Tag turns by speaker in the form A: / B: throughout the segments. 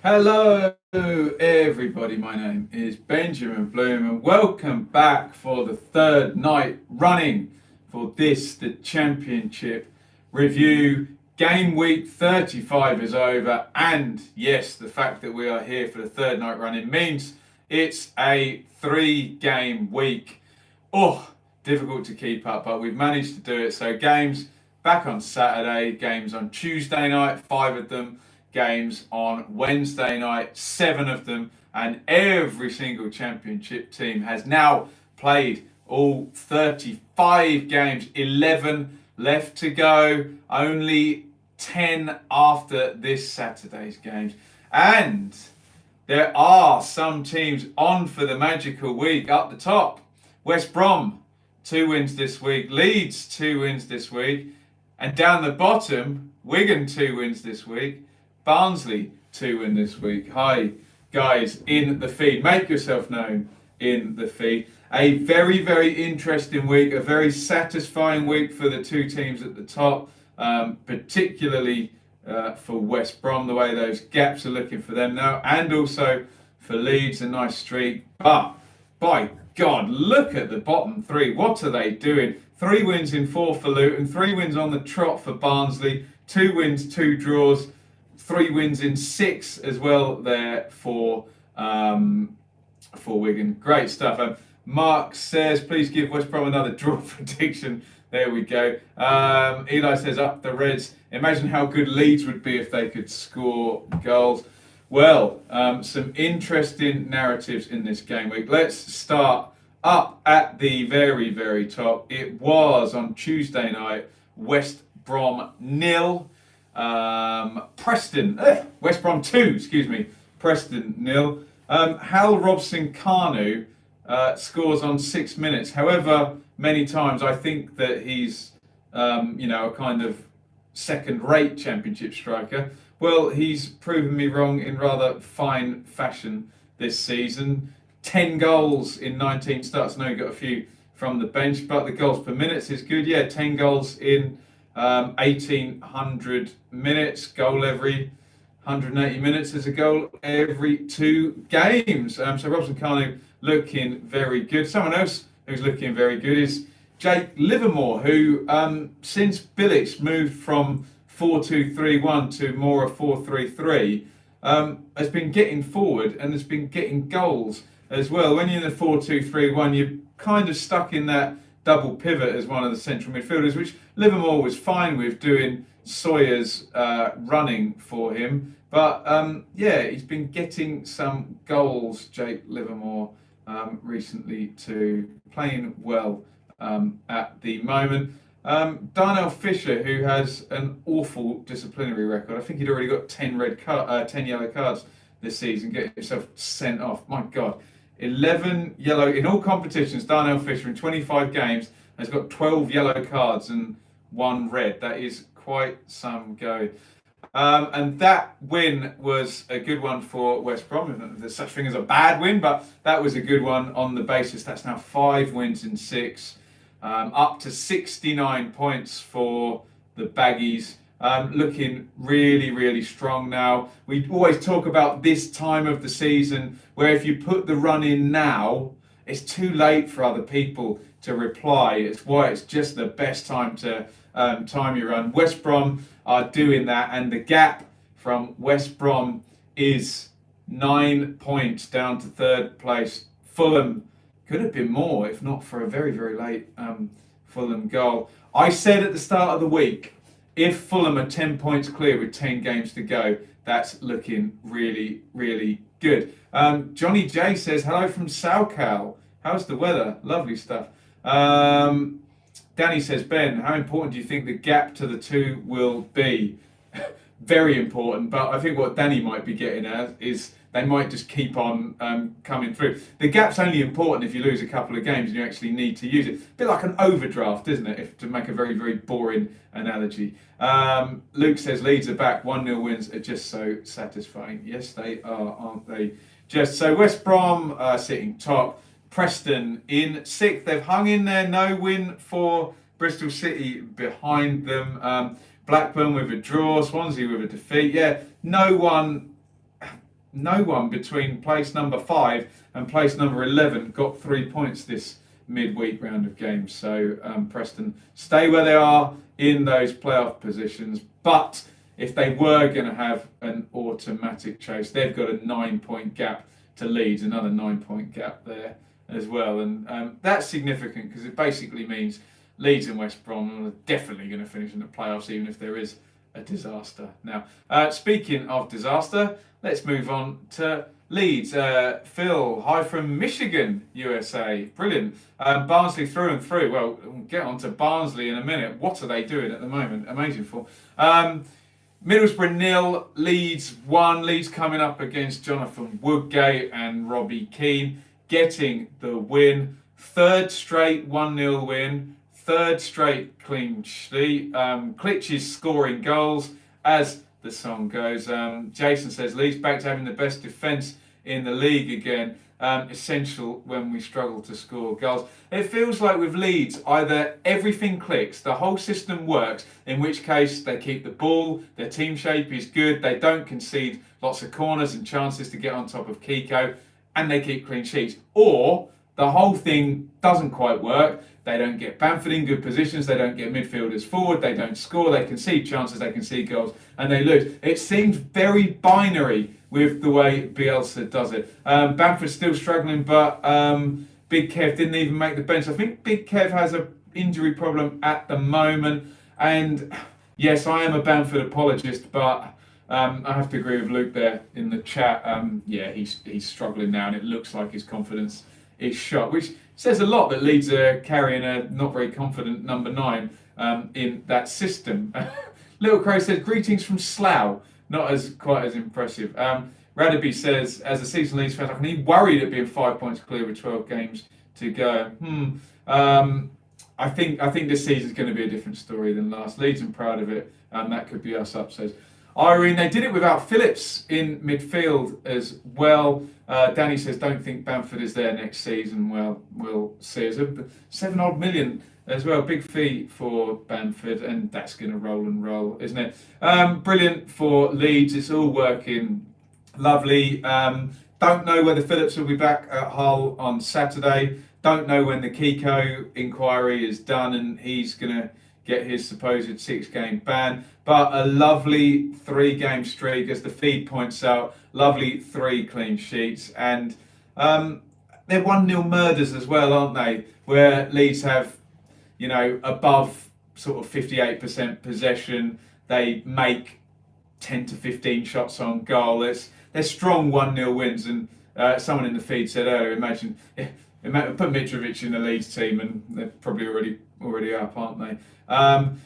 A: Hello, everybody. My name is Benjamin Bloom, and welcome back for the third night running for the championship review. Game week 35 is over, and yes, the fact that we are here for the third night running means it's a 3-game week. Oh, difficult to keep up, but we've managed to do it. So, games back on Saturday, games on Tuesday night, 5 of them, games on Wednesday night, 7 of them, and every single championship team has now played all 35 games, 11 left to go, only 10 after this Saturday's games. And there are some teams on for the magical week. Up the top, West Brom, 2 wins this week. Leeds, 2 wins this week. And down the bottom, Wigan, 2 wins this week. Barnsley, 2 wins this week. Hi, guys, in the feed. Make yourself known in the feed. A very, very interesting week. A very satisfying week for the two teams at the top, particularly for West Brom, the way those gaps are looking for them now. And also for Leeds, a nice streak. But, by God, look at the bottom three. What are they doing? 3 wins in 4 for Luton, 3 wins on the trot for Barnsley, 2 wins, 2 draws, 3 wins in 6 as well there for Wigan. Great stuff. Mark says, please give West Brom another draw prediction. There we go. Eli says, up the Reds. Imagine how good Leeds would be if they could score goals. Well, some interesting narratives in this game week. Let's start up at the very, very top. It was on Tuesday night, West Brom 0. West Brom 2, Preston 0. Hal Robson-Kanu scores on 6 minutes. However, many times I think that he's, a kind of second-rate championship striker. Well, he's proven me wrong in rather fine fashion this season. 10 goals in 19 starts. I know he got a few from the bench, but the goals per minute is good. Yeah, 10 goals in 1,800 minutes. Goal every 180 minutes is a goal every 2 games. So Robson-Kanu looking very good. Someone else who's looking very good is Jake Livermore, who since Bilic moved from 4-2-3-1 to more of 4-3-3, has been getting forward and has been getting goals as well. When you're in the 4-2-3-1, you're kind of stuck in that double pivot as one of the central midfielders, which Livermore was fine with doing Sawyer's running for him. But he's been getting some goals, Jake Livermore, recently too, playing well at the moment. Darnell Fisher, who has an awful disciplinary record. I think he'd already got 10 yellow cards this season, getting himself sent off. My God. 11 yellow in all competitions. Darnell Fisher in 25 games has got 12 yellow cards and 1 red. That is quite some go. And that win was a good one for West Brom. There's such thing as a bad win, but that was a good one on the basis that's now 5 wins in 6. Up to 69 points for the Baggies. Looking really, really strong now. We always talk about this time of the season where if you put the run in now, it's too late for other people to reply. It's why it's just the best time to time your run. West Brom are doing that, and the gap from West Brom is 9 points down to 3rd place. Fulham could have been more if not for a very, very late Fulham goal. I said at the start of the week, if Fulham are 10 points clear with 10 games to go, that's looking really, really good. Johnny J says, hello from Salcal. How's the weather? Lovely stuff. Danny says, Ben, how important do you think the gap to the 2 will be? Very important, but I think what Danny might be getting at is they might just keep on coming through. The gap's only important if you lose a couple of games and you actually need to use it. A bit like an overdraft, isn't it? If to make a very, very boring analogy. Luke says Leeds are back. 1-0 wins are just so satisfying. Yes, they are, aren't they? Just so West Brom sitting top. Preston in 6th. They've hung in there. No win for Bristol City behind them. Blackburn with a draw. Swansea with a defeat. Yeah, no one no one between place number 5 and place number 11 got 3 points this midweek round of games. So Preston stay where they are in those playoff positions. But if they were going to have an automatic chase, they've got a 9-point gap to Leeds, another 9-point gap there as well. And that's significant because it basically means Leeds and West Brom are definitely going to finish in the playoffs, even if there is a disaster. Now, speaking of disaster, let's move on to Leeds. Phil, hi from Michigan, USA. Brilliant. Barnsley through and through. Well, we'll get on to Barnsley in a minute. What are they doing at the moment? Amazing form. Middlesbrough 0, Leeds 1. Leeds coming up against Jonathan Woodgate and Robbie Keane, getting the win. Third straight 1-0 win. Third straight clean sheet. Klitsch is scoring goals, as the song goes. Jason says, Leeds back to having the best defence in the league again. Essential when we struggle to score goals. It feels like with Leeds, either everything clicks, the whole system works, in which case they keep the ball, their team shape is good, they don't concede lots of corners and chances to get on top of Kiko, and they keep clean sheets. Or the whole thing doesn't quite work. They don't get Bamford in good positions, they don't get midfielders forward, they don't score, they concede chances, they concede goals, and they lose. It seems very binary with the way Bielsa does it. Bamford's still struggling, but Big Kev didn't even make the bench. I think Big Kev has an injury problem at the moment, and yes, I am a Bamford apologist, but I have to agree with Luke there in the chat. Yeah, he's struggling now, and it looks like his confidence is shot, which says a lot that Leeds are carrying a not very confident number 9 in that system. Little Crow says, greetings from Slough. Not quite as impressive. Radaby says, as a season Leeds fan, I can be worried at being 5 points clear with 12 games to go. I think this season's going to be a different story than last. Leeds are proud of it, and that could be us up, says Irene. They did it without Phillips in midfield as well. Danny says, don't think Bamford is there next season. Well, we'll see. It's a 7 odd million as well. Big fee for Bamford, and that's going to roll, isn't it? Brilliant for Leeds. It's all working lovely. Don't know whether Phillips will be back at Hull on Saturday. Don't know when the Kiko inquiry is done and he's going to get his supposed 6-game ban. But a lovely 3-game streak, as the feed points out. Lovely 3 clean sheets. And they're 1-0 murders as well, aren't they? Where Leeds have, above sort of 58% possession. They make 10 to 15 shots on goal. They're strong 1-0 wins. And someone in the feed said earlier, imagine put Mitrovic in the Leeds team, and they're probably already up, aren't they?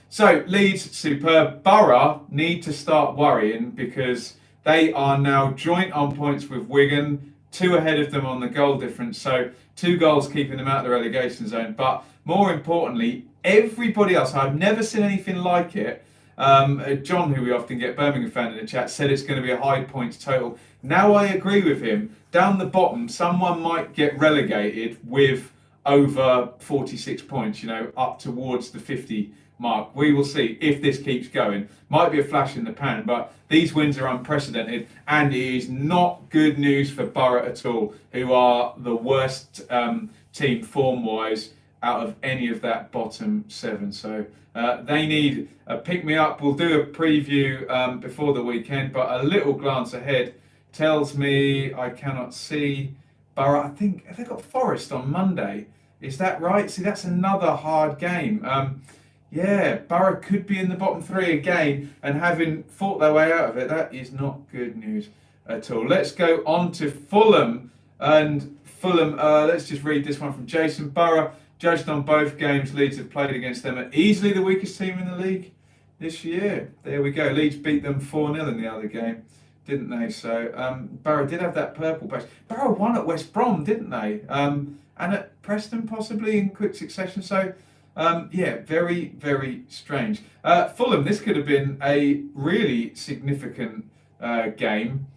A: So Leeds, superb. Borough need to start worrying because they are now joint on points with Wigan, 2 ahead of them on the goal difference. So 2 goals keeping them out of the relegation zone. But more importantly, everybody else, I've never seen anything like it. John, who we often get, Birmingham fan in the chat, said it's going to be a high points total. Now I agree with him. Down the bottom, someone might get relegated with over 46 points, up towards the 50 mark. We will see if this keeps going. Might be a flash in the pan, but these wins are unprecedented, and it is not good news for Borough at all, who are the worst team form-wise out of any of that bottom 7. So they need a pick-me-up. We'll do a preview before the weekend, but a little glance ahead tells me I cannot see Borough. I think, have they got Forest on Monday? Is that right? See, that's another hard game. Yeah, Borough could be in the bottom 3 again, and having fought their way out of it, that is not good news at all. Let's go on to Fulham. And Fulham, let's just read this one from Jason. Borough, judged on both games Leeds have played against them, are easily the weakest team in the league this year. There we go. Leeds beat them 4-0 in the other game, didn't they? So Borough did have that purple patch. Borough won at West Brom, didn't they? And at Preston possibly in quick succession. So yeah, very, very strange. Fulham, this could have been a really significant game.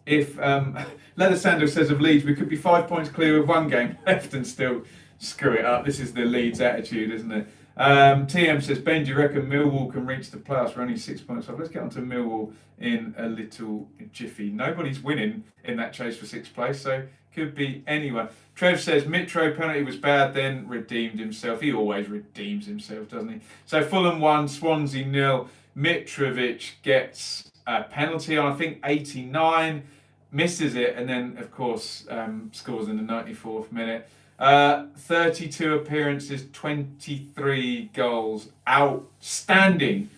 A: If Leather Sandal says of Leeds, we could be 5 points clear with 1 game left and still screw it up. This is the Leeds attitude, isn't it? TM says, Ben, do you reckon Millwall can reach the playoffs? We're only 6 points off. Let's get on to Millwall in a little jiffy. Nobody's winning in that chase for sixth place, so could be anyone. Trev says, Mitro penalty was bad, then redeemed himself. He always redeems himself, doesn't he? So Fulham 1, Swansea 0. Mitrovic gets a penalty on, I think, 89. Misses it, and then, of course, scores in the 94th minute. 32 appearances, 23 goals. Outstanding.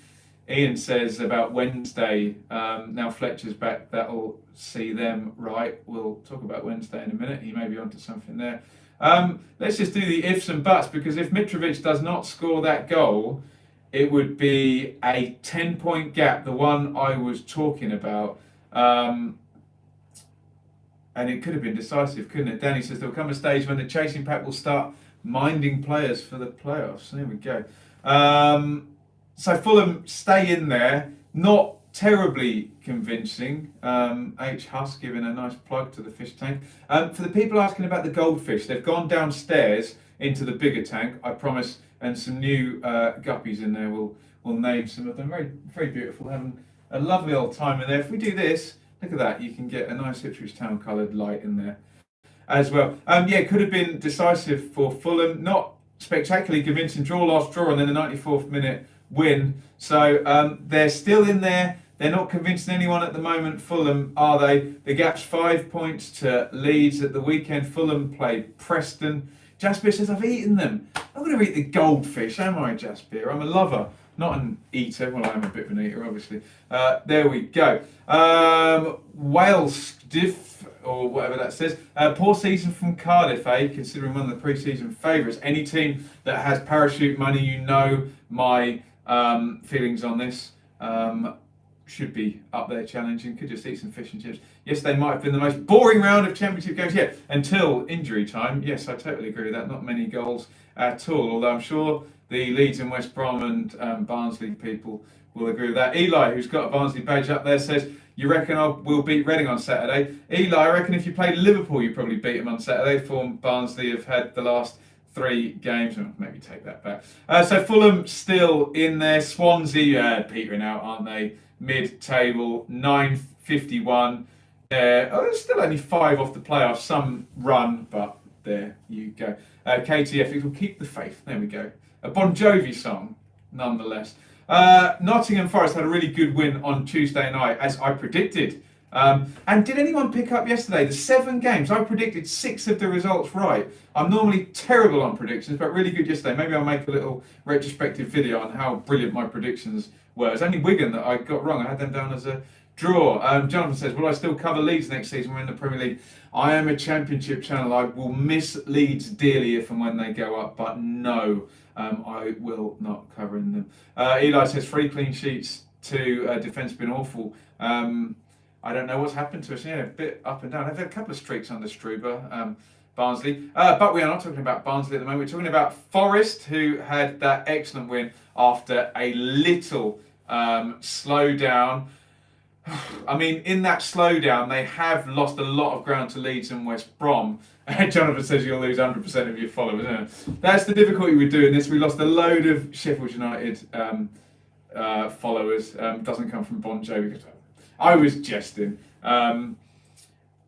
A: Ian says about Wednesday. Now Fletcher's back, that'll see them right. We'll talk about Wednesday in a minute. He may be onto something there. Let's just do the ifs and buts, because if Mitrovic does not score that goal, it would be a 10-point gap, the one I was talking about. And it could have been decisive, couldn't it? Danny says there'll come a stage when the chasing pack will start minding players for the playoffs. There we go. So Fulham stay in there. Not terribly convincing. H. Huss giving a nice plug to the fish tank. For the people asking about the goldfish, they've gone downstairs into the bigger tank, I promise, and some new guppies in there. We'll name some of them. Very, very beautiful. Having a lovely old time in there. If we do this, look at that, you can get a nice Ipswich Town coloured light in there as well. Yeah, could have been decisive for Fulham. Not spectacularly convincing. Draw, last draw, and then the 94th minute win. So they're still in there. They're not convincing anyone at the moment, Fulham, are they? The gap's 5 points to Leeds at the weekend. Fulham played Preston. Jasper says, I've eaten them. I'm going to eat the goldfish, am I, Jasper? I'm a lover, not an eater. Well, I am a bit of an eater, obviously. There we go. Wales diff, or whatever that says. Poor season from Cardiff, considering one of the pre-season favourites. Any team that has parachute money, you know my feelings on this. Should be up there challenging. Could just eat some fish and chips. Yes, they might have been the most boring round of championship games yet, until injury time. Yes, I totally agree with that. Not many goals at all, although I'm sure the Leeds and West Brom and Barnsley people will agree with that. Eli, who's got a Barnsley badge up there, says, you reckon we'll beat Reading on Saturday? Eli, I reckon if you played Liverpool, you probably beat them on Saturday. Barnsley have had the last 3 games. Oh, maybe take that back. So Fulham still in there. Swansea petering out, aren't they? Mid-table, 9.51. There's still only 5 off the playoffs. Some run, but there you go. KTF, it will keep the faith. There we go. A Bon Jovi song, nonetheless. Nottingham Forest had a really good win on Tuesday night, as I predicted. And did anyone pick up yesterday? The 7 games, I predicted 6 of the results right. I'm normally terrible on predictions, but really good yesterday. Maybe I'll make a little retrospective video on how brilliant my predictions were. It's only Wigan that I got wrong. I had them down as a draw. Jonathan says, will I still cover Leeds next season? We're in the Premier League. I am a championship channel. I will miss Leeds dearly if and when they go up, but no, I will not cover them. Eli says, 3 clean sheets to defence been awful. I don't know what's happened to us. Yeah, a bit up and down. I've had a couple of streaks under Struber, Barnsley. But we are not talking about Barnsley at the moment. We're talking about Forest, who had that excellent win after a little slowdown. I mean, in that slowdown, they have lost a lot of ground to Leeds and West Brom. Jonathan says you'll lose 100% of your followers. That's the difficulty with doing this. We lost a load of Sheffield United followers. Doesn't come from Bon Jovi. I was jesting. Yeah,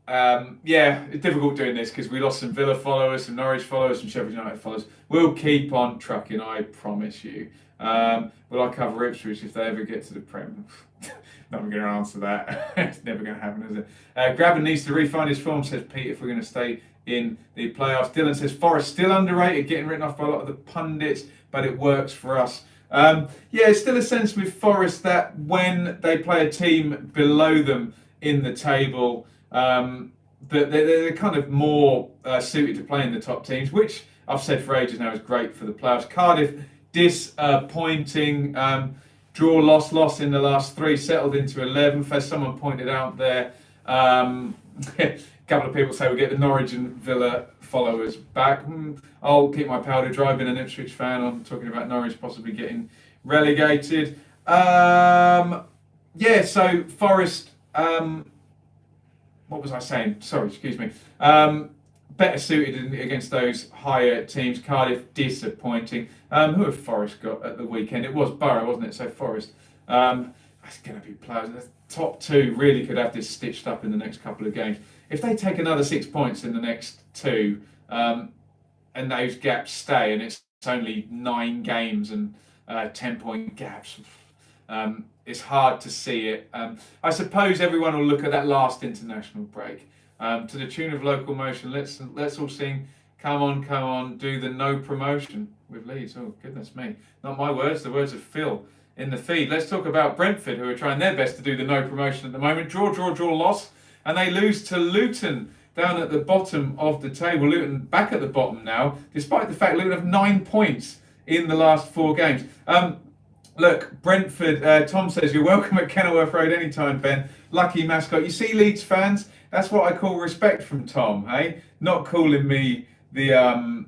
A: it's difficult doing this because we lost some Villa followers, some Norwich followers, some Sheffield United followers. We'll keep on trucking, I promise you. Will I cover Ipswich if they ever get to the Prem? Not going to answer that. It's never going to happen, is it? Graben needs to refine his form, says Pete, if we're going to stay in the playoffs. Dylan says Forest still underrated, getting written off by a lot of the pundits, but it works for us. Yeah, it's still a sense with Forest that when they play a team below them in the table, that they're kind of more suited to playing the top teams, which I've said for ages now is great for the playoffs. Cardiff, disappointing. Draw, loss in the last 3, settled into 11th, as someone pointed out there. A couple of people say we get the Norwich and Villa followers back. I'll keep my powder dry. Being an Ipswich fan, I'm talking about Norwich possibly getting relegated. Yeah, so Forest. What was I saying? Sorry, excuse me. better suited against those higher teams. Cardiff disappointing. Who have Forest got at the weekend? It was Borough, wasn't it? So Forest. That's going to be players. The top two really could have this stitched up in the next couple of games. If they take another 6 points in the next two, and those gaps stay, and it's only 9 games and 10-point gaps, it's hard to see it. I suppose everyone will look at that last international break. To the tune of Local Motion, let's all sing Come On, do the No Promotion with Leeds. Oh, goodness me. Not my words, the words of Phil in the feed. Let's talk about Brentford, who are trying their best to do the No Promotion at the moment. Draw, loss. And they lose to Luton down at the bottom of the table. Luton back at the bottom now, despite the fact Luton have 9 points in the last 4 games. Look, Brentford, Tom says, you're welcome at Kenilworth Road anytime, Ben. Lucky mascot. You see, Leeds fans, that's what I call respect from Tom, hey? Not calling me the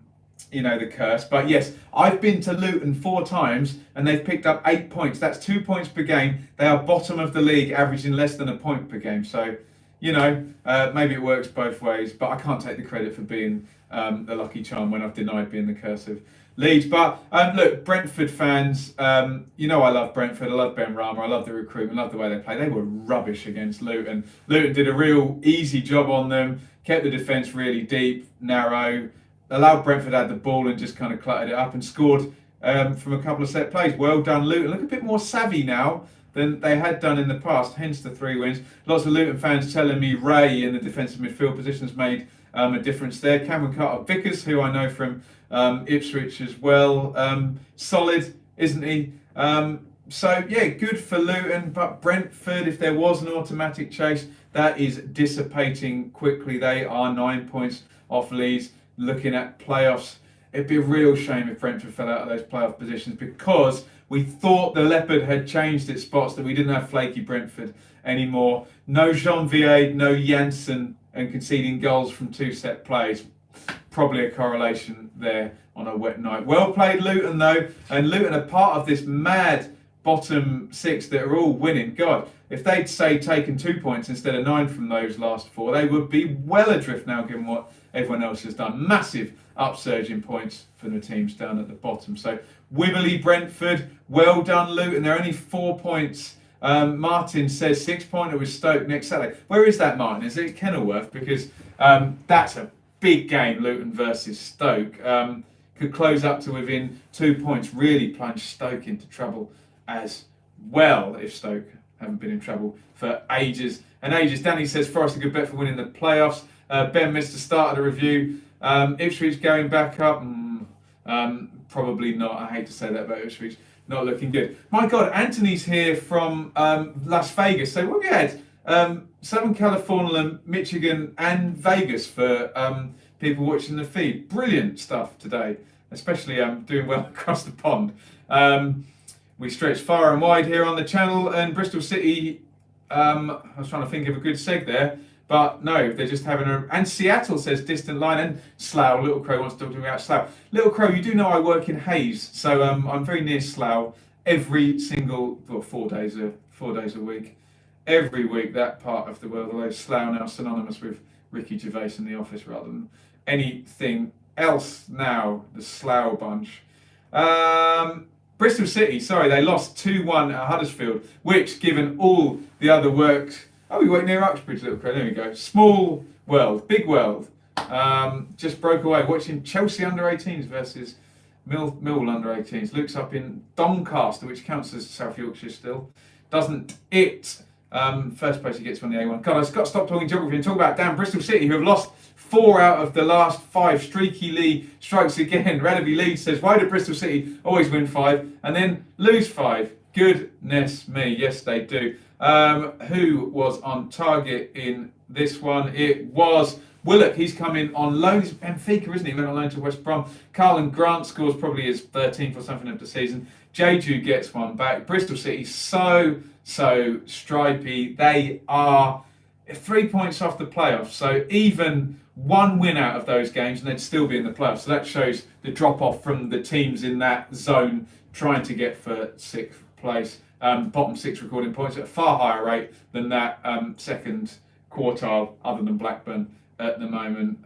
A: curse. But yes, I've been to Luton 4 times and they've picked up 8 points. That's 2 points per game. They are bottom of the league, averaging less than a point per game. So, maybe it works both ways, but I can't take the credit for being the lucky charm when I've denied being the curse of Leeds. But look, Brentford fans, I love Brentford. I love Ben Rama. I love the recruitment. I love the way they play. They were rubbish against Luton. Luton did a real easy job on them, kept the defence really deep, narrow, allowed Brentford to have the ball and just kind of cluttered it up and scored from a couple of set plays. Well done, Luton. Look a bit more savvy now than they had done in the past, hence the 3 wins. Lots of Luton fans telling me Ray in the defensive midfield positions made a difference there. Cameron Carter-Vickers, who I know from Ipswich as well, solid, isn't he? Good for Luton, but Brentford, if there was an automatic chase, that is dissipating quickly. They are 9 points off Leeds. Looking at playoffs, it'd be a real shame if Brentford fell out of those playoff positions, because we thought the Leopard had changed its spots, that we didn't have flaky Brentford anymore. No Janvier, no Janssen, and conceding goals from 2 set plays. Probably a correlation there on a wet night. Well played, Luton, though. And Luton are part of this mad bottom 6 that are all winning. God, if they'd, say, taken 2 points instead of 9 from those last 4, they would be well adrift now, given what everyone else has done. Massive upsurge in points for the teams down at the bottom. So, Wibbly Brentford, well done, Luton. They're only 4 points. Martin says 6-pointer with Stoke next Saturday. Where is that, Martin? Is it Kenilworth? Because that's a big game, Luton versus Stoke. Could close up to within 2 points. Really plunge Stoke into trouble as well, if Stoke haven't been in trouble for ages and ages. Danny says Forest a good bet for winning the playoffs. Ben missed the start of the review. Ipswich going back up? Probably not. I hate to say that about Ipswich. Not looking good. My God, Anthony's here from Las Vegas. So what we had? Southern California, Michigan, and Vegas for people watching the feed. Brilliant stuff today, especially doing well across the pond. We stretch far and wide here on the channel, and Bristol City, I was trying to think of a good seg there, but no, they're just having a... And Seattle says distant line, and Slough, Little Crow wants to talk to me about Slough. Little Crow, you do know I work in Hayes, so I'm very near Slough every single, 4 days a week. Every week, that part of the world, although Slough now synonymous with Ricky Gervais in The Office rather than anything else now, the Slough bunch. Bristol City, sorry, they lost 2-1 at Huddersfield, which, given all the other work... Oh, we went near Uxbridge, Little Crow, there we go. Small world, big world. Just broke away, watching Chelsea under-18s versus Mill under-18s. Luke's up in Doncaster, which counts as South Yorkshire still. Doesn't it? First place he gets on the A1. God, I've got to stop talking geography and talk about damn Bristol City, who have lost 4 out of the last 5. Streaky Lee strikes again. Radaby Leeds says, why do Bristol City always win 5 and then lose 5? Goodness me, yes they do. Who was on target in this one? It was Willock. He's coming on loan. He's Benfica, isn't he? He went on loan to West Brom. Carlin Grant scores probably his 13th or something of the season. Jeju gets one back. Bristol City so stripy. They are 3 points off the playoffs. So even one win out of those games and they'd still be in the playoffs. So that shows the drop off from the teams in that zone trying to get for 6th place. Bottom 6 recording points at a far higher rate than that second quartile, other than Blackburn at the moment.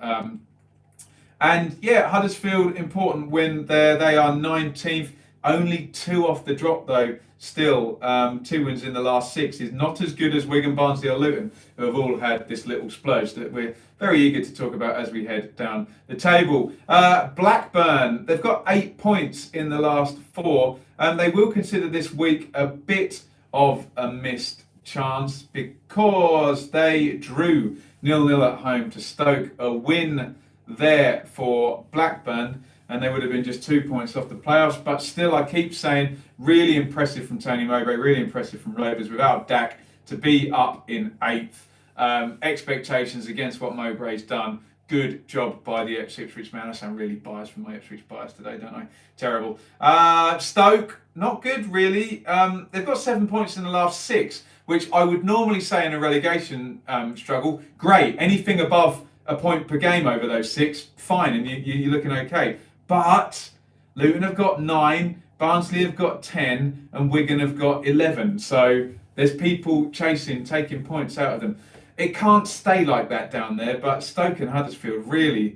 A: And yeah, Huddersfield, important win there. They are 19th, only 2 off the drop though. Still, 2 wins in the last 6 is not as good as Wigan, Barnsley or Luton, who have all had this little splurge that we're very eager to talk about as we head down the table. Blackburn, they've got 8 points in the last 4, and they will consider this week a bit of a missed chance because they drew 0-0 at home to Stoke. A win there for Blackburn, and they would have been just 2 points off the playoffs. But still, I keep saying, really impressive from Tony Mowbray, really impressive from Rovers without Dak to be up in 8th. Expectations against what Mowbray's done. Good job by the Ipswich man. I sound really biased from my Ipswich bias today, don't I? Terrible. Stoke, not good really. They've got 7 points in the last 6, which I would normally say in a relegation struggle. Great. Anything above a point per game over those 6, fine, and you're looking okay. But Luton have got 9, Barnsley have got 10, and Wigan have got 11. So there's people taking points out of them. It can't stay like that down there, but Stoke and Huddersfield really,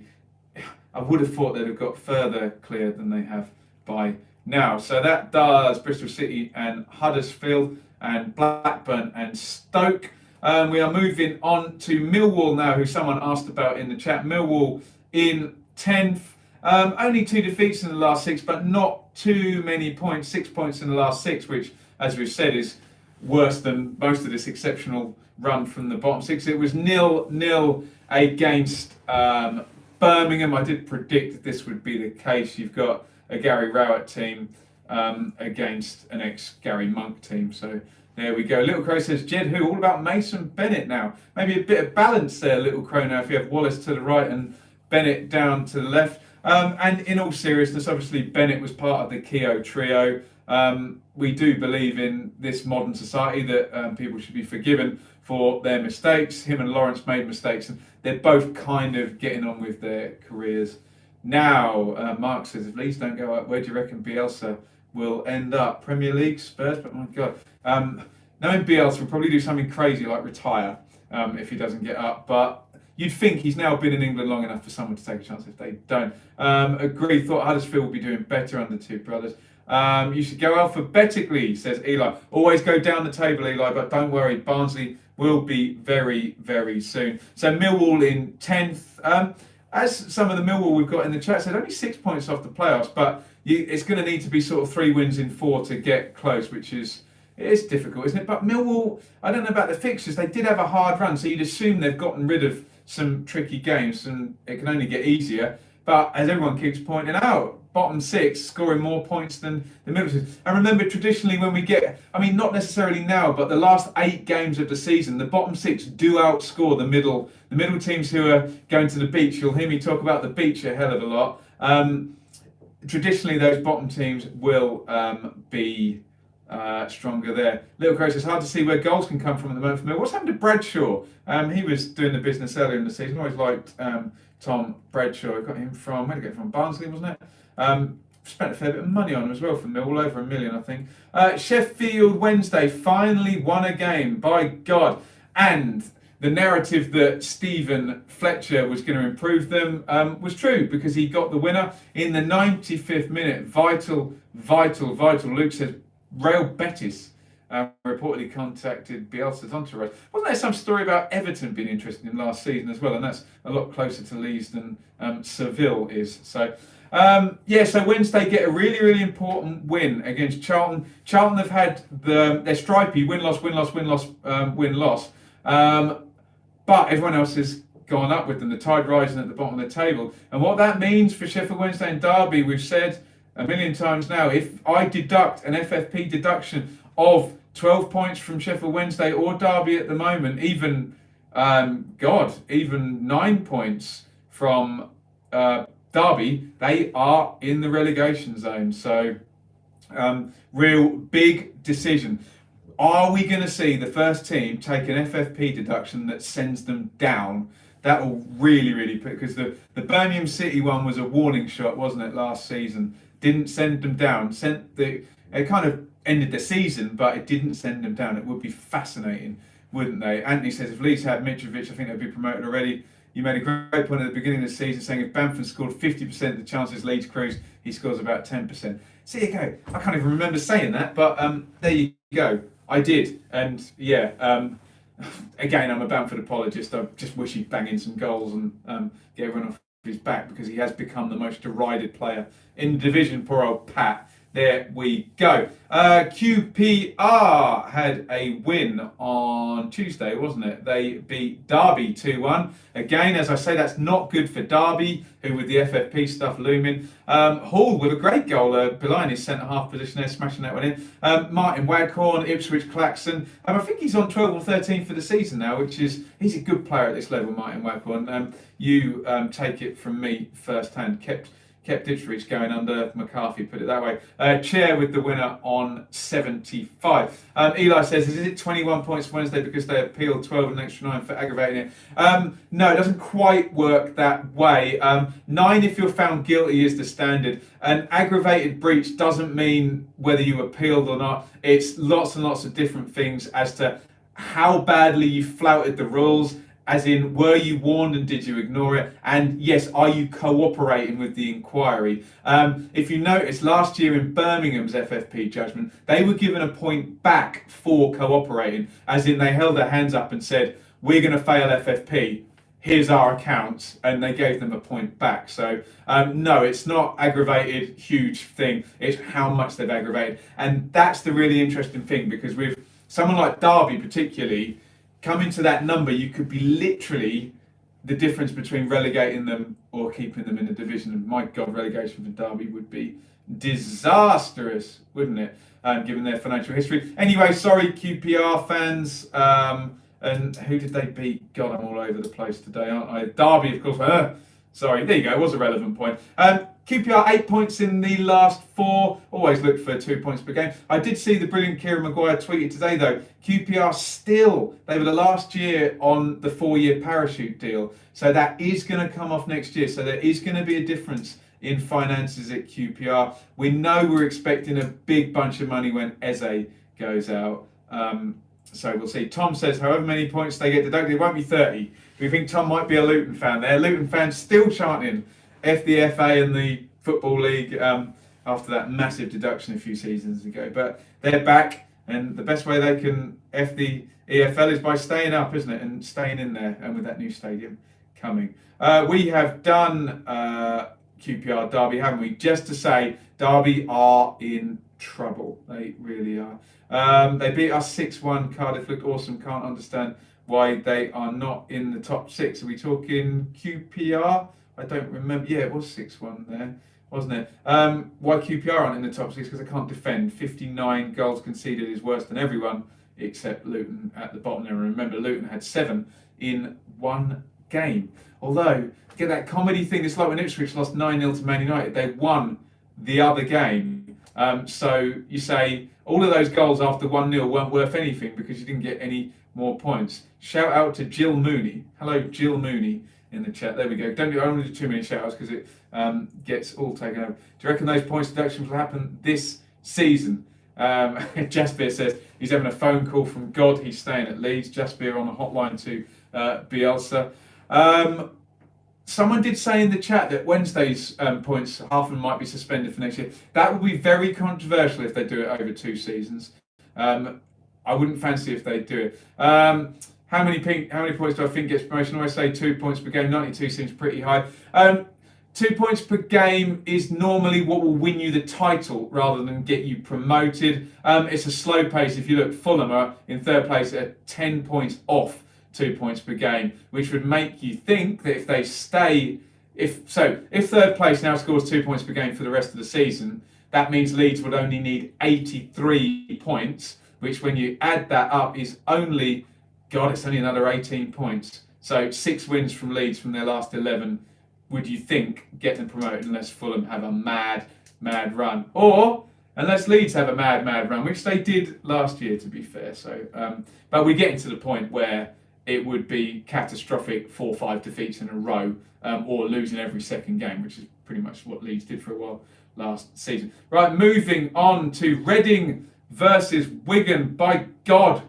A: I would have thought they'd have got further clear than they have by now. So that does Bristol City and Huddersfield and Blackburn and Stoke. We are moving on to Millwall now, who someone asked about in the chat. Millwall in 10th. Only 2 defeats in the last 6, but not too many points. 6 points in the last 6, which, as we've said, is worse than most of this exceptional run from the bottom 6. It was 0-0 against Birmingham. I did predict that this would be the case. You've got a Gary Rowett team against an ex-Gary Monk team. So there we go. Little Crow says, Jed who? All about Mason Bennett now. Maybe a bit of balance there, Little Crow, now, if you have Wallace to the right and Bennett down to the left. And in all seriousness, obviously Bennett was part of the Keogh trio. We do believe in this modern society that people should be forgiven for their mistakes. Him and Lawrence made mistakes, and they're both kind of getting on with their careers now. Mark says, if Leeds don't go up, where do you reckon Bielsa will end up? Premier League, Spurs? But my God. Knowing Bielsa will probably do something crazy like retire if he doesn't get up. But you'd think he's now been in England long enough for someone to take a chance if they don't. Agree, thought Huddersfield will be doing better under Two Brothers. You should go alphabetically, says Eli. Always go down the table, Eli, but don't worry, Barnsley will be very, very soon. So Millwall in 10th. As some of the Millwall we've got in the chat said, only 6 points off the playoffs, but it's going to need to be sort of 3 wins in 4 to get close, which is difficult, isn't it? But Millwall, I don't know about the fixtures, they did have a hard run, so you'd assume they've gotten rid of some tricky games, and it can only get easier. But as everyone keeps pointing out, bottom 6 scoring more points than the middle 6. And remember, traditionally when we get, I mean, not necessarily now, but the last 8 games of the season, the bottom 6 do outscore the middle teams who are going to the beach. You'll hear me talk about the beach a hell of a lot. Traditionally, those bottom teams will be stronger there. Little Crow says, it's hard to see where goals can come from at the moment for me. What's happened to Bradshaw? He was doing the business earlier in the season. I always liked Tom Bradshaw. I got him from, where did I get him from? Barnsley, wasn't it? Spent a fair bit of money on him as well from Millwall, over $1 million, I think. Sheffield Wednesday finally won a game, by God. And the narrative that Stephen Fletcher was going to improve them was true, because he got the winner in the 95th minute. Vital. Luke says, Real Betis reportedly contacted Bielsa's entourage. Wasn't there some story about Everton being interested in last season as well? And that's a lot closer to Leeds than Seville is. So, so Wednesday get a really, really important win against Charlton. Charlton have had their stripey win-loss. But everyone else has gone up with them. The tide rising at the bottom of the table. And what that means for Sheffield Wednesday and Derby, we've said a million times now, if I deduct an FFP deduction of 12 points from Sheffield Wednesday or Derby at the moment, even 9 points from Derby, they are in the relegation zone. So, real big decision. Are we going to see the first team take an FFP deduction that sends them down? That will really, really put, because the Birmingham City one was a warning shot, wasn't it, last season? Didn't send them down. It kind of ended the season, but it didn't send them down. It would be fascinating wouldn't they? Anthony says, if Leeds had Mitrovic, I think they'd be promoted already. You made a great point at the beginning of the season saying if Bamford scored 50% of the chances Leeds cruise, he scores about 10%. So there you go. I can't even remember saying that, but there you go. I did. And yeah, again, I'm a Bamford apologist. I just wish he'd bang in some goals and get everyone off his back, because he has become the most derided player in the division. Poor old Pat. There we go. QPR had a win on Tuesday, wasn't it? They beat Derby 2-1. Again, as I say, that's not good for Derby, who with the FFP stuff looming. Hall with a great goal behind his centre-half position there, smashing that one in. Martin Waghorn, Ipswich Claxon. I think he's on 12 or 13 for the season now, which is, he's a good player at this level, Martin Waghorn. You take it from me firsthand. Kept Ipswich going under McCarthy, put it that way. Chair with the winner on 75. Eli says, is it 21 points Wednesday because they appealed 12 and an extra 9 for aggravating it? No, it doesn't quite work that way. 9 if you're found guilty is the standard. An aggravated breach doesn't mean whether you appealed or not. It's lots and lots of different things as to how badly you flouted the rules. As in, were you warned and did you ignore it? And yes, are you cooperating with the inquiry? If you notice, last year in Birmingham's FFP judgment, they were given a point back for cooperating. As in, they held their hands up and said, we're going to fail FFP. Here's our accounts. And they gave them a point back. So no, it's not aggravated, huge thing. It's how much they've aggravated. And that's the really interesting thing, because with someone like Derby particularly, coming to that number, you could be literally the difference between relegating them or keeping them in the division. And my God, relegation for Derby would be disastrous, wouldn't it? Given their financial history. Anyway, sorry, QPR fans. And who did they beat? God, I'm all over the place today, aren't I? Derby, of course. Sorry, there you go. It was a relevant point. QPR 8 points in the last 4. Always look for 2 points per game. I did see the brilliant Kieran Maguire tweeted today, though. QPR still, they were the last year on the 4-year parachute deal. So that is going to come off next year. So there is going to be a difference in finances at QPR. We know we're expecting a big bunch of money when Eze goes out. So we'll see. Tom says, however many points they get deducted, it won't be 30. We think Tom might be a Luton fan there. Luton fans still chanting F the FA and the Football League after that massive deduction a few seasons ago. But they're back, and the best way they can F the EFL is by staying up, isn't it? And staying in there, and with that new stadium coming. We have done QPR Derby, haven't we? Just to say, Derby are in trouble. They really are. They beat us 6-1. Cardiff looked awesome. Can't understand why they are not in the top 6. Are we talking QPR? I don't remember. Yeah, it was 6-1 there, wasn't it? Why QPR aren't in the top 6? Because they can't defend. 59 goals conceded is worse than everyone except Luton at the bottom there. And remember, Luton had 7 in one game. Although, get that comedy thing, it's like when Ipswich lost 9-0 to Man United. They won the other game. So you say all of those goals after 1-0 weren't worth anything because you didn't get any more points. Shout out to Jill Mooney. Hello, Jill Mooney in the chat. There we go. Don't do too many shout outs because it gets all taken over. Do you reckon those points deductions will happen this season? Jasper says he's having a phone call from God. He's staying at Leeds. Jasper on a hotline to Bielsa. Someone did say in the chat that Wednesday's points, half of them might be suspended for next year. That would be very controversial if they do it over 2 seasons. I wouldn't fancy if they do it. How many points do I think gets promotion? I always say 2 points per game. 92 seems pretty high. 2 points per game is normally what will win you the title rather than get you promoted. It's a slow pace. If you look, Fulham are in 3rd place at 10 points off 2 points per game, which would make you think that if they stay, if 3rd place now scores 2 points per game for the rest of the season, that means Leeds would only need 83 points, which when you add that up is only, God, it's only another 18 points. So 6 wins from Leeds from their last 11, would you think, get them promoted unless Fulham have a mad run. Or unless Leeds have a mad run, which they did last year, to be fair. So, but we're getting to the point where it would be catastrophic 4-5 defeats in a row, or losing every second game, which is pretty much what Leeds did for a while last season. Right, moving on to Reading versus Wigan. By God,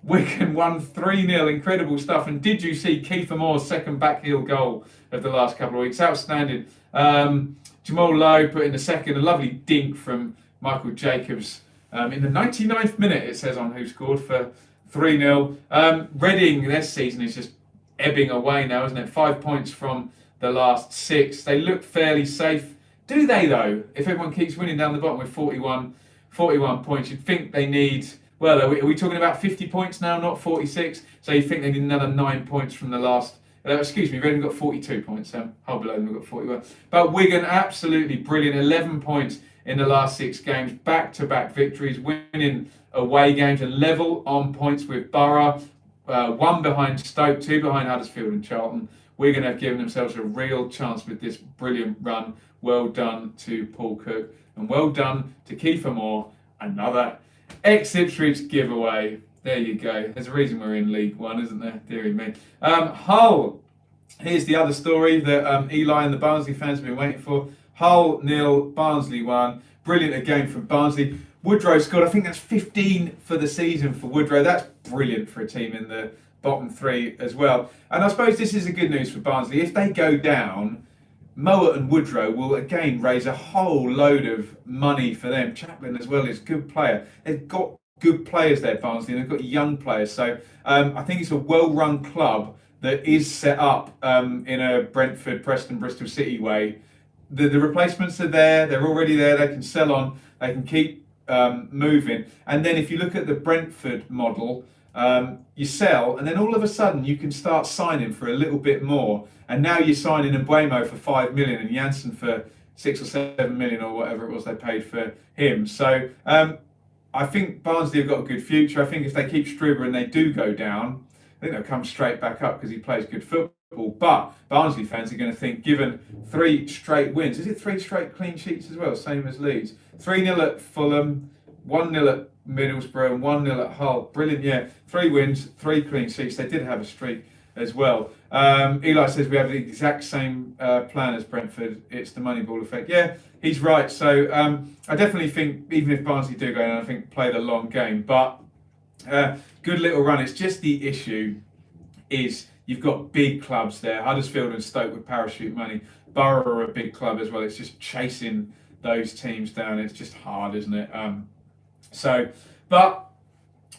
A: Wigan won 3-0, incredible stuff. And did you see Kiefer Moore's second backheel goal of the last couple of weeks? Outstanding. Jamal Lowe put in the second, a lovely dink from Michael Jacobs in the 99th minute, it says on Who Scored, for 3-0. Reading, their season is just ebbing away now, isn't it? 5 points from the last 6. They look fairly safe. Do they, though? If everyone keeps winning down the bottom with 41 points, you'd think they need... Well, are we talking about 50 points now, not 46? So you think they need another 9 points from the last... excuse me, Reading got 42 points. Hull below them got 41. But Wigan, absolutely brilliant. 11 points in the last 6 games. Back-to-back victories, winning away games and level on points with Borough. 1 behind Stoke, 2 behind Huddersfield and Charlton. Wigan have given themselves a real chance with this brilliant run. Well done to Paul Cook. And well done to Kiefer Moore. Another ex-Ipswich giveaway. There you go. There's a reason we're in League One, isn't there? Deary me. Hull. Here's the other story that Eli and the Barnsley fans have been waiting for. Hull 0, Barnsley 1. Brilliant again from Barnsley. Woodrow scored, I think that's 15 for the season for Woodrow. That's brilliant for a team in the bottom 3 as well. And I suppose this is a good news for Barnsley. If they go down, Mowat and Woodrow will again raise a whole load of money for them. Chaplin as well is a good player. They've got good players there, Barnsley, and they've got young players. So I think it's a well-run club that is set up in a Brentford, Preston, Bristol City way. The replacements are there. They're already there. They can sell on. They can keep moving. And then if you look at the Brentford model, you sell, and then all of a sudden you can start signing for a little bit more. And now you're signing Mbuemo for 5 million and Janssen for 6 or 7 million or whatever it was they paid for him. So I think Barnsley have got a good future. I think if they keep Struber and they do go down, I think they'll come straight back up because he plays good football. But Barnsley fans are going to think, given 3 straight wins, is it 3 straight clean sheets as well, same as Leeds? 3-0 at Fulham, 1-0 at Middlesbrough and 1-0 at Hull. Brilliant, yeah. 3 wins, 3 clean sheets. They did have a streak as well. Eli says we have the exact same plan as Brentford. It's the Moneyball effect. Yeah, he's right. So I definitely think even if Barnsley do go down, I think play the long game. But good little run. It's just the issue is you've got big clubs there. Huddersfield and Stoke with parachute money. Borough are a big club as well. It's just chasing those teams down. It's just hard, isn't it? But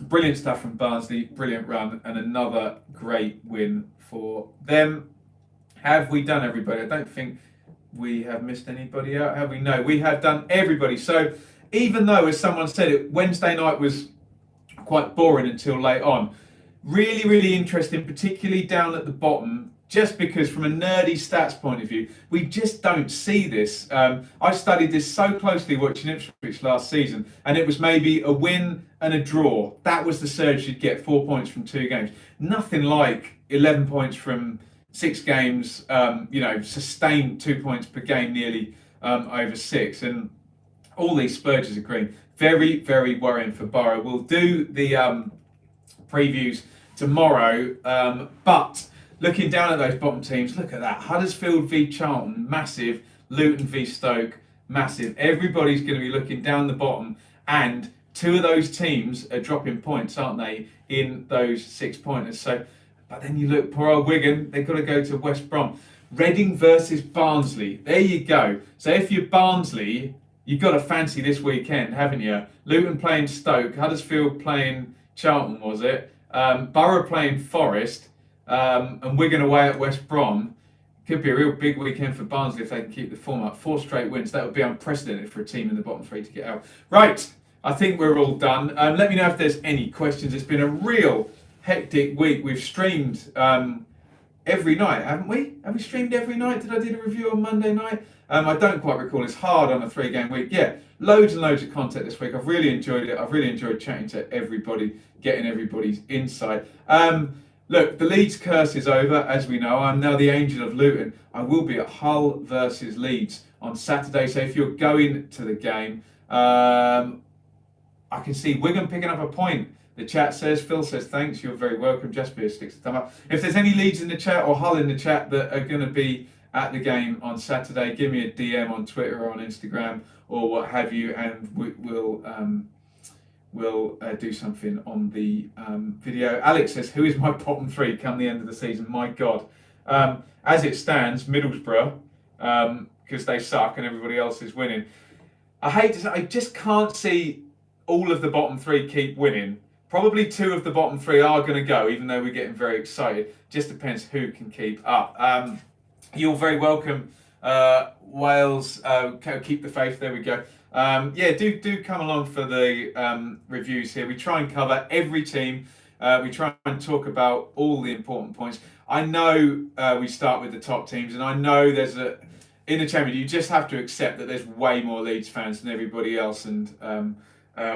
A: brilliant stuff from Barnsley, brilliant run, and another great win for them. Have we done everybody? I don't think we have missed anybody out, have we? No, we have done everybody. So even though, as someone said, Wednesday night was quite boring until late on, really, really interesting, particularly down at the bottom, just because from a nerdy stats point of view, we just don't see this. I studied this so closely watching Ipswich last season, and it was maybe a win and a draw. That was the surge you'd get, 4 points from 2 games. Nothing like 11 points from 6 games, sustained 2 points per game nearly over 6. And all these spurges are green. Very, very worrying for Borough. We'll do the previews tomorrow, but looking down at those bottom teams, look at that. Huddersfield v Charlton, massive. Luton v Stoke, massive. Everybody's going to be looking down the bottom, and 2 of those teams are dropping points, aren't they, in those 6-pointers. So, but then you look, poor old Wigan, they've got to go to West Brom. Reading versus Barnsley. There you go. So if you're Barnsley, you've got to fancy this weekend, haven't you? Luton playing Stoke, Huddersfield playing Charlton, was it? Borough playing Forest. And Wigan away at West Brom. Could be a real big weekend for Barnsley if they can keep the form up. 4 straight wins. That would be unprecedented for a team in the bottom 3 to get out. Right, I think we're all done. Let me know if there's any questions. It's been a real hectic week. We've streamed every night, haven't we? Have we streamed every night? Did I do the review on Monday night? I don't quite recall. It's hard on a 3-game week. Yeah, loads and loads of content this week. I've really enjoyed it. I've really enjoyed chatting to everybody, getting everybody's insight. Look, the Leeds curse is over, as we know. I'm now the Angel of Luton. I will be at Hull versus Leeds on Saturday. So if you're going to the game, I can see Wigan picking up a point. The chat says, Phil says, thanks, you're very welcome. Jasper sticks a thumb up. If there's any Leeds in the chat or Hull in the chat that are going to be at the game on Saturday, give me a DM on Twitter or on Instagram or what have you, and we'll do something on the video. Alex says, who is my bottom three come the end of the season? My God. As it stands, Middlesbrough, because they suck and everybody else is winning. I hate to say, I just can't see all of the bottom three keep winning. Probably two of the bottom three are going to go, even though we're getting very excited. Just depends who can keep up. You're very welcome, Wales. Keep the faith. There we go. Do come along for the reviews here. We try and cover every team. We try and talk about all the important points. I know we start with the top teams, and I know there's in the Championship, you just have to accept that there's way more Leeds fans than everybody else, and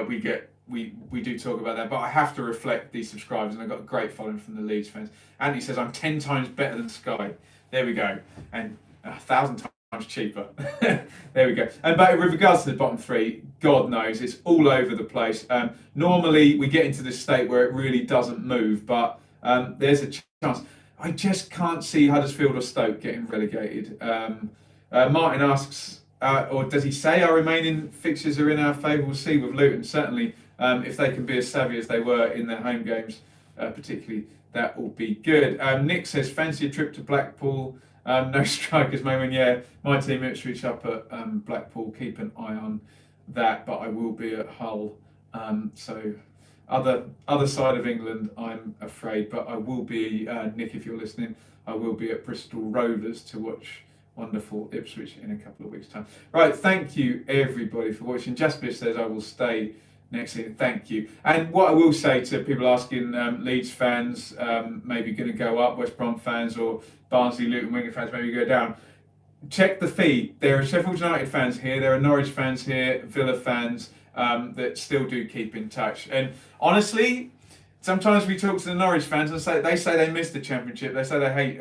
A: we do talk about that. But I have to reflect these subscribers, and I've got a great following from the Leeds fans. Andy says I'm 10 times better than Sky. There we go, and 1,000 times cheaper. There we go. But with regards to the bottom three, God knows it's all over the place. Normally we get into this state where it really doesn't move, but there's a chance. I just can't see Huddersfield or Stoke getting relegated. Martin asks, or does he say our remaining fixtures are in our favour? We'll see with Luton. Certainly, if they can be as savvy as they were in their home games, particularly, that will be good. Nick says, fancy a trip to Blackpool. No strikers moment. Yeah, my team Ipswich up at Blackpool. Keep an eye on that, but I will be at Hull. So other side of England, I'm afraid, but I will be, Nick, if you're listening, I will be at Bristol Rovers to watch wonderful Ipswich in a couple of weeks' time. Right, thank you everybody for watching. Jasper says I will stay next season. Thank you. And what I will say to people asking, Leeds fans maybe going to go up, West Brom fans or Barnsley, Luton, Wigan fans maybe go down. Check the feed. There are Sheffield United fans here, there are Norwich fans here, Villa fans that still do keep in touch. And honestly, sometimes we talk to the Norwich fans and they say they miss the Championship. They say they hate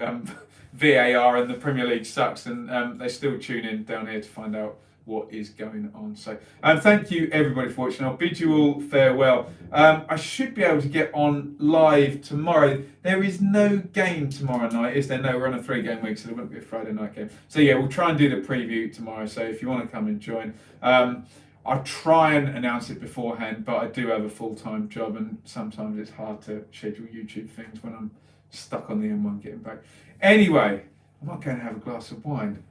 A: VAR and the Premier League sucks, and they still tune in down here to find out what is going on. So thank you everybody for watching. I'll bid you all farewell. I should be able to get on live tomorrow. There is no game tomorrow night, is there? No, we're on a 3-game week, so there won't be a Friday night game. So yeah, we'll try and do the preview tomorrow. So if you want to come and join, I'll try and announce it beforehand, but I do have a full-time job, and sometimes it's hard to schedule YouTube things when I'm stuck on the M1 getting back. Anyway, I might go and have a glass of wine.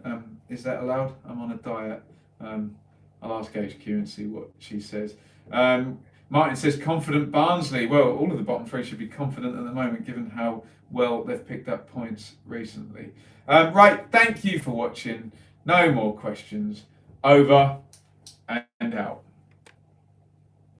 A: Is that allowed? I'm on a diet. I'll ask HQ and see what she says. Martin says, confident Barnsley. Well, all of the bottom three should be confident at the moment, given how well they've picked up points recently. Right, thank you for watching. No more questions. Over and out.